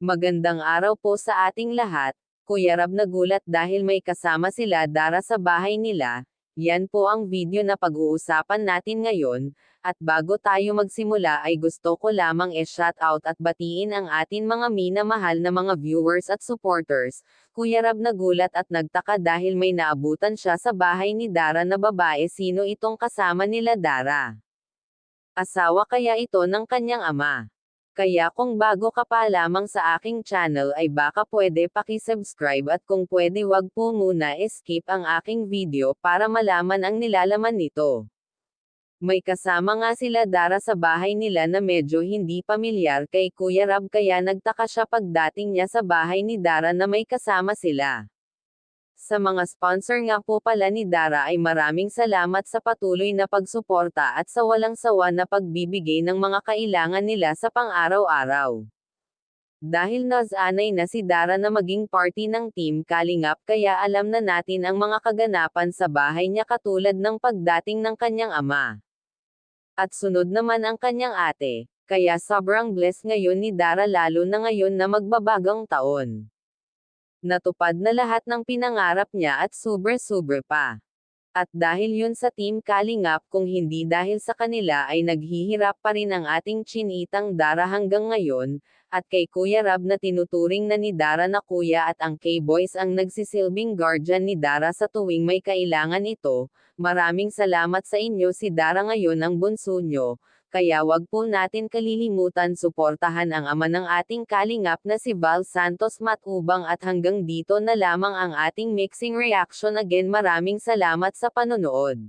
Magandang araw po sa ating lahat. Kuya Rab nagulat dahil may kasama sila Dara sa bahay nila. Yan po ang video na pag-uusapan natin ngayon. At bago tayo magsimula ay gusto ko lamang shoutout at batiin ang atin mga minamahal na mga viewers at supporters. Kuya Rab nagulat at nagtaka dahil may naabutan siya sa bahay ni Dara na babae. Sino itong kasama nila Dara? Asawa kaya ito ng kanyang ama? Kaya kung bago ka pa lamang sa aking channel ay baka pwede paki-subscribe at kung pwede wag po muna skip ang aking video para malaman ang nilalaman nito. May kasama nga sila Dara sa bahay nila na medyo hindi pamilyar kay Kuya Rab kaya nagtaka siya pagdating niya sa bahay ni Dara na may kasama sila. Sa mga sponsor nga po pala ni Dara ay maraming salamat sa patuloy na pagsuporta at sa walang sawa na pagbibigay ng mga kailangan nila sa pang-araw-araw. Dahil nasanay na si Dara na maging party ng Team Kalingap kaya alam na natin ang mga kaganapan sa bahay niya katulad ng pagdating ng kanyang ama. At sunod naman ang kanyang ate, kaya sobrang blessed ngayon ni Dara lalo na ngayon na magbabagong taon. Natupad na lahat ng pinangarap niya at super pa. At dahil yun sa Team Kalingap kung hindi dahil sa kanila ay naghihirap pa rin ang ating chinitang Dara hanggang ngayon, at kay Kuya Rab na tinuturing na ni Dara na kuya at ang K-Boys ang nagsisilbing guardian ni Dara sa tuwing may kailangan ito. Maraming salamat sa inyo si Dara ngayon ang bunso nyo. Kaya wag po natin kalilimutan suportahan ang ama ng ating kalingap na si Val Santos Matubang at hanggang dito na lamang ang ating mixing reaction again maraming salamat sa panonood.